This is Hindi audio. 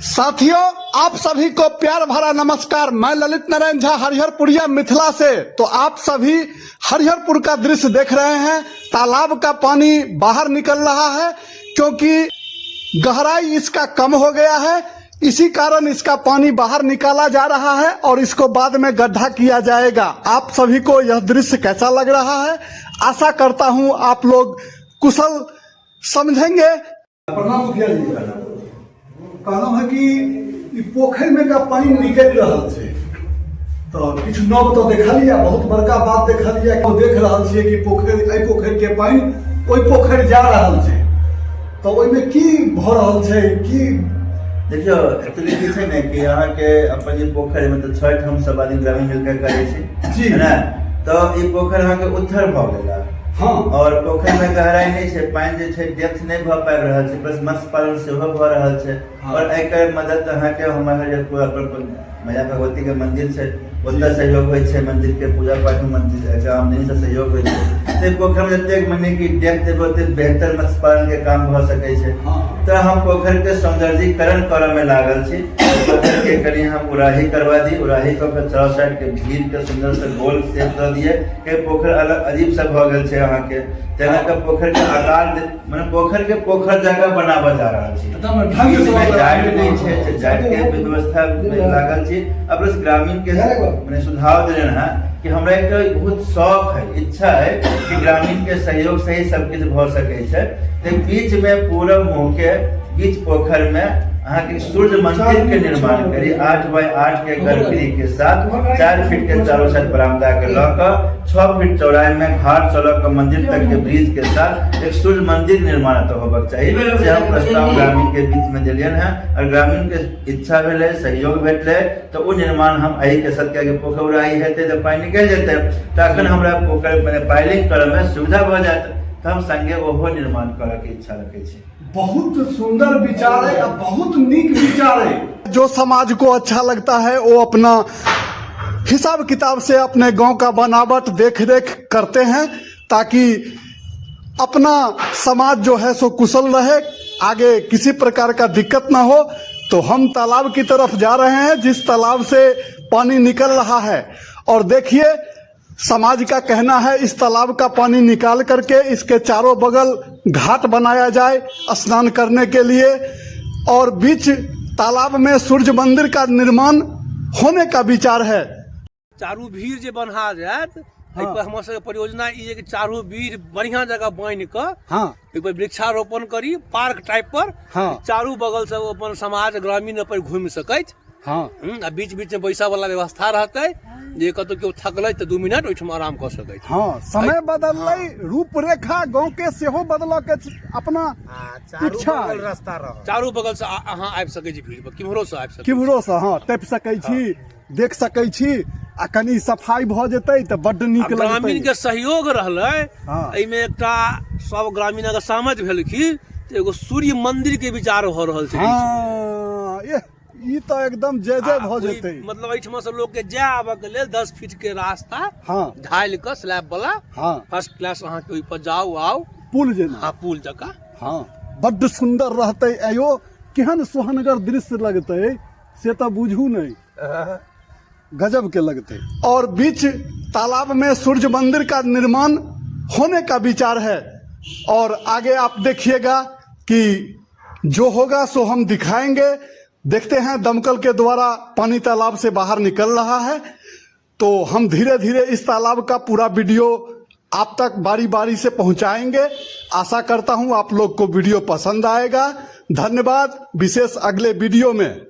साथियों, आप सभी को प्यार भरा नमस्कार। मैं ललित नारायण झा हरिहरपुरिया मिथिला से। तो आप सभी हरिहरपुर का दृश्य देख रहे हैं। तालाब का पानी बाहर निकल रहा है क्योंकि गहराई इसका कम हो गया है। इसी कारण इसका पानी बाहर निकाला जा रहा है और इसको बाद में गड्ढा किया जाएगा। आप सभी को यह दृश्य कैसा लग रहा है? आशा करता हूं आप लोग कुशल समझेंगे। प्रणाम मुखिया जी, कहना है कि पोखर में का पानी निकल रहा है तो किछु नव तो देखा लिया, बहुत बड़का बात देखा लिया। देख रहा है कि पोखर के पानी ओई पोखर जा रहा है तो ओइमे की भ रहल छै की? देखियो, एक्चुअली की छै ने कि यहाँ के अपन जे पोखर में तो छठ हम सब आदमी ग्रामीण मिलकर करे छी, है ना। तो ई पोखर यहाँ के उथर भ गेला। हाँ, और पोखर में गहराई नहीं है, पानी जे छै डेप्थ नहीं भ पाबि रहल छै, बस मत्स्य पालन सेहो भ रहल छै। हाँ। और एकर मदद अहाँ के हमारे मैया भगवती के मंदिर से ओतऽ सहयोग होइ छै, मंदिर के पूजा पाठ में मंदिर आमदनी से सहयोग होइ छै। तो पोखर में जतेक मने की डेप्थ देबो ओते बेहतर मत्स्य पालन के काम भ सकै छै। तो हम पोखर के सौंदर्यीकरण करऽ में लागल छी। पोखर के कनी हम उराही करवा दी, उराही कऽ के चारों साइड के भीड़ के सुंदर से गोल शेप दऽ दिए के पोखर अलग अजीब सा भ गेल छै। अहाँ के जेना के पोखर के आकार माने पोखर के पोखर जगह बनाबऽ जा रहल छी। जाइड नहीं छै, जाइड के व्यवस्था में लागल छी। अब बस ग्रामीण के मैंने सुझाव दिलन है कि हमरा एक बहुत शौक है, इच्छा है कि ग्रामीण के सहयोग से ही सब कुछ भ सकै छै। तो बीच में पूरब मुंह के बीच पोखर में अहाँ के सूर्य मंदिर के निर्माण करी 8 बाय 8 के गर्भगृह के साथ 4 फीट के चारों साइड बरामदा के लकर 6 फीट चौड़ाई में घाट चलक के मंदिर तक के ब्रिज के साथ एक सूर्य मंदिर निर्माण तो होबक चाहिए। से हम प्रस्ताव ग्रामीण के बीच में दिलियन है और ग्रामीण के इच्छा भेले, सहयोग भेटले तो वो निर्माण हम एही के साथ के पोखर उड़ाई हेते तो पानी निकल जेते। तखन हमरा पोखर में पाइलिंग करे में सुविधा भ जात तो हम संगे ओहो निर्माण करे के इच्छा रखे छी। बहुत सुंदर विचार है, बहुत नीक विचार है। जो समाज को अच्छा लगता है वो अपना हिसाब किताब से अपने गांव का बनावट देख रेख करते हैं ताकि अपना समाज जो है सो कुशल रहे, आगे किसी प्रकार का दिक्कत ना हो। तो हम तालाब की तरफ जा रहे हैं जिस तालाब से पानी निकल रहा है। और देखिए, समाज का कहना है इस तालाब का पानी निकाल करके इसके चारों बगल घाट बनाया जाए स्नान करने के लिए और बीच तालाब में सूर्य मंदिर का निर्माण होने का विचार है। चारू भीड़ जे बन्हा जात, हमर सबके परियोजना ई है कि चारू भीड़ बढ़िया जगह बांध के एक बार वृक्षारोपण करी पार्क टाइप पर। चारू बगल से अपन समाज ग्रामीण अपन घूम सकैत। बीच बीच में बैसा वाला व्यवस्था रहते जे कतौ केओ थकलै तो 2 मिनट ओइठम आराम कर सकै। समय बदललै, रूपरेखा गांव के सेहो बदलक अपना इच्छा रास्ता रह चारू बगल से अहाँ आबि सकै छी, भीड़ पर किम्हरो से आबि सकै, किम्हरो से टपि सकै छी, देख सकै छी। आ कनी सफाई भ जेतै त बड्ड नीक लगतै। ग्रामीण के सहयोग रहलै एहिमे एकटा सब ग्रामीण अगर सहमत भेलखिन त एगो सूर्य मंदिर के विचार भ रहल छै। ई तो एकदम जय जय भ जेतै। मतलब एहिठमा से लोग के जाय आबे के लेल 10 फीट के रास्ता ढाल के स्लैब वाला फर्स्ट क्लास अहाँ के ऊपर जाओ आओ पुल जेना। पुल जका बड्ड सुंदर रहतै। आयो केहन सुहनगर दृश्य लगतै से तो बुझू नहीं, गजब के लगते। और बीच तालाब में सूर्य मंदिर का निर्माण होने का विचार है। और आगे आप देखिएगा कि जो होगा सो हम दिखाएंगे। देखते हैं दमकल के द्वारा पानी तालाब से बाहर निकल रहा है तो हम धीरे धीरे इस तालाब का पूरा वीडियो आप तक बारी बारी से पहुंचाएंगे। आशा करता हूं आप लोग को वीडियो पसंद आएगा। धन्यवाद। विशेष अगले वीडियो में